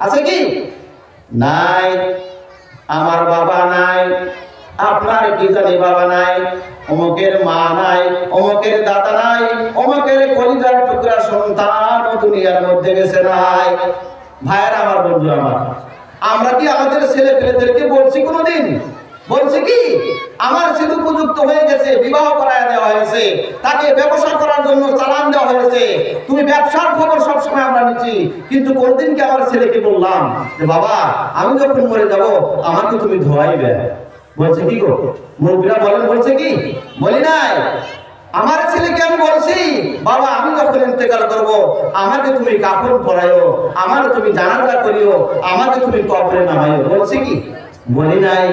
আছে কি? নাই। আমার বাবা নাই, আপনার কি জানি বাবা নাই, অমুকের মা নাই, অমুকের দাদা নাই, অমুকের কলিজার টুকরা সন্তান দুনিয়ার মধ্যে গেছে নাই। ভাইয়ের আমার, বন্ধু আমার, আমরা কি আমাদের ছেলে পেলেদেরকে বলছি কোনোদিন? বলছি কি আমার ছেলে উপযুক্ত হয়ে গেছে, বিবাহ করায় দেওয়া হয়েছে, তাকে ব্যবসা করার জন্য চালান দেওয়া হয়েছে, তুমি ব্যবসার খবর সবসময় আমরা নিচ্ছি, কিন্তু কোনদিন কি আমার ছেলেকে বললাম যে বাবা আমি যখন মরে যাব আমাকে তুমি ধোয়াইবে? বলছে কি গো মুরব্বীরা বলেন, বলছে কি? বলি নাই। আমার ছেলেকে আমি বলছি বাবা আমি যখন ইন্তেকাল করব আমাকে তুমি কাফন পরাইও, আমাকে তুমি জানাজা করিও, আমাকে তুমি কবরে নামাইও। বলছি কি? বলি নাই।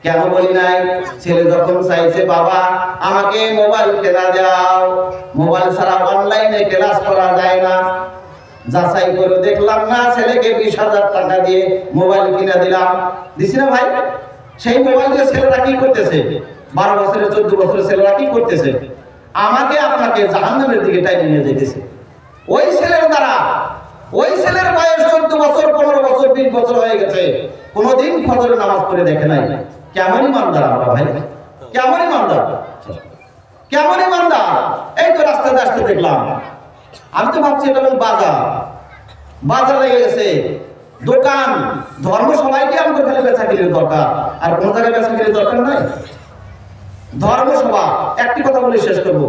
কেন বলি নাই? ছেলে যখন চাইছে বাবা আমাকে মোবাইল কেনা দাও, মোবাইল ছাড়া অনলাইনে ক্লাস করা যায় না, যাচাই করে দেখলাম না, ছেলেকে 20,000 টাকা দিয়ে মোবাইল কিনে দিলাম। দিছি না ভাই? সেই মোবাইল দিয়ে ছেলেরা কি করতেছে? 12 বছরের 14 বছরের ছেলেরা কি করতেছে? আমাকে আপনাকে জাহান্নামের দিকে টাইনে নিয়ে যেতেছে। ওই ছেলের দ্বারা, ওই ছেলের বয়স 14 বছর 15 বছর 20 বছর হয়ে গেছে, কোনদিন ফজরের নামাজ পড়ে দেখে নাই। কেমন ইমানদার আমরা ভাই, কেমন ইমানদার, কেমন ইমানদার। এই তো রাস্তায় আসতে দেখলাম, আমি তো ভাবছি এটা বাজার, বাজার লেগে গেছে, দোকান, ধর্ম সবাইকে আমাদের খালি বেচা কিনির দরকার, আর কোন জায়গায় বেচা কিনির দরকার নাই। ধর্মসভা, একটি কথা বলে শেষ করবো,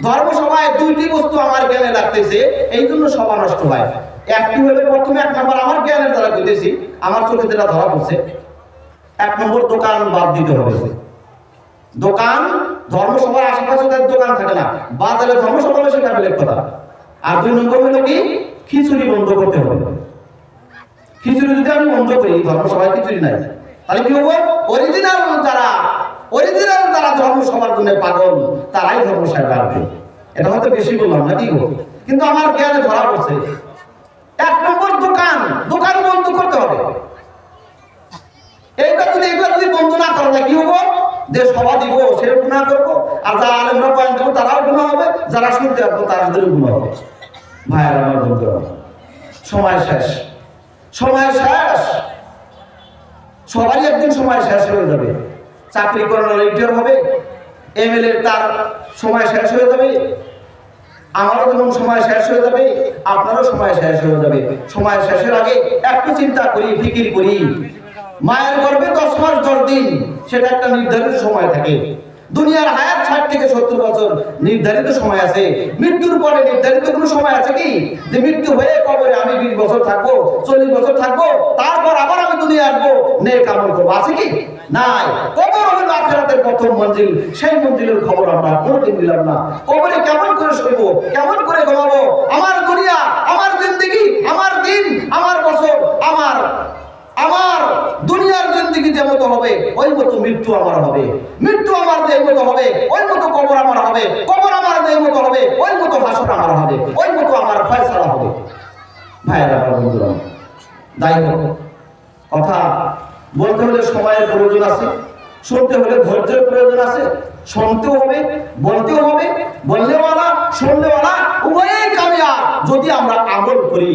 ধর্মসভায় 2টি বস্তু আমার জ্ঞানে লাগতেছে, এই জন্য সভা নষ্ট হয়। একটি হলে প্রথমে 1 নম্বর আমার জ্ঞানের দ্বারা কইতেছি, আমার চোখে যেটা ধরা পড়ছে, 1 নম্বর দোকান বাদ দিতে হবে। দোকান, ধর্মসভার আশেপাশে তাদের দোকান থাকে না, বাজারে ধর্মসভা হলে সেটা বেলেগ কথা। আর 2 নম্বর হলো কি, খিচুড়ি বন্ধ করতে হবে। খিচুড়ি যদি আমি বন্ধ করি, ধর্মসভায় খিচুড়ি নাই, তাহলে কি হবো? অরিজিনাল যারা ধর্মসভার জন্য পাগল তারাই ধর্মসভায় আসবে। এটা হয়তো বেশি বললাম না কি গো, কিন্তু আমার জ্ঞানে ধরা পড়ছে। 1 নম্বর দোকান, দোকান বন্ধ করতে হবে। এগুলো যদি বন্ধ না করা যায় কি হবো? যে সভা দিব সে গুনাহ করবো, আর যারা আলেমরা বয়ান দেবো তারাও গুনাহ হবে, যারা শুনতে আসবো তাদেরও গুনাহ হবে। ভাইয়ের আমার, বন্ধু, সময় শেষ, সময় শেষ। সবারই একদিন সময় শেষ হয়ে যাবে। চাকরি করানোর রিটায়ার হবে, এমএলএ তার সময় শেষ হয়ে যাবে, আমারও যেমন সময় শেষ হয়ে যাবে, আপনারও সময় শেষ হয়ে যাবে। সময় শেষের আগে একটু চিন্তা করি, ফিকির করি। মায়ের গর্ভে 10 মাস 10 দিন, সেটা একটা নির্ধারিত সময় থাকে। দুনিয়ার হায়াত 60 থেকে 70 বছর, নির্ধারিত সময় আছে। মৃত্যুর পরে নির্ধারিত কোনো সময় আছে কি? যে মৃত্যু হয়ে কবরে আমি 20 বছর থাকবো, 40 বছর থাকবো, তারপর আবার আমি দুনিয়া আসবো, নেক আমল করবো, আছে কি? নাই। কবর হলো আখিরাতের প্রথম মঞ্জিল, সেই মঞ্জিলের খবর আমরা কোনোদিন দিলাম না। কবরে কেমন করে শুইবো, কেমন করে ঘুমাবো, আমার দুনিয়া, আমার জিন্দেগি, আমার দিন, আমার বছর, আমার দুনিয়ার জিন্দেগি যে মতো হবে ওই মতো মৃত্যু আমার হবে, মৃত্যু আমার যে মতো হবে ওই মতো কবর আমার হবে, কবর আমার যে মতো হবে ওই মতো হাসর আমার হবে, ওই মতো আমার ফয়সালা হবে। ভাইয়েরা, বন্ধুরা, যাই হোক, কথা বলতে হলে সময়ের প্রয়োজন আছে, শুনতে হলে ধৈর্যের প্রয়োজন আছে। শুনতেও হবে, বলতেও হবে, বললেওয়ালা শুনলেওয়ালা উভয়ই কামিয়াব যদি আমরা আমল করি।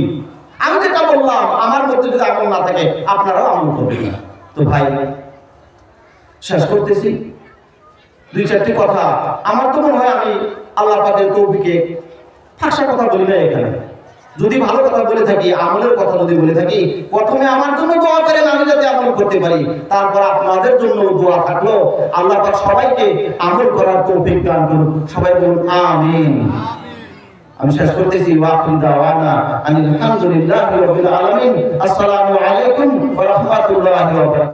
আমি যেটা বললাম, আমার মধ্যে যদি আমল না থাকে আপনারাও আমল করবেন না। তো ভাই, শেষ করতেছি 2-4টি কথা। আমার তো মনে হয় আমি আল্লাহ পাকের তৌফিকে ফাঁসা কথা বলি না এখানে। যদি ভালো কথা বলে থাকি, আমলের কথা যদি বলে থাকি, প্রথমে আমার জন্য দোয়া করেন আমি যাতে আমল করতে পারি, তারপর আপনাদের জন্য দোয়া থাকলো। আল্লাহ পাক সবাইকে আমল করার তৌফিক দান করুন। সবাই বলুন আমিন। আমি শেষ করতেছি, ওয়াকিল দাওয়ানা আলহামদুলিল্লাহি রাব্বিল আলামিন। আসসালামু আলাইকুম ওয়া রাহমাতুল্লাহি ওয়া বারাকাতুহু।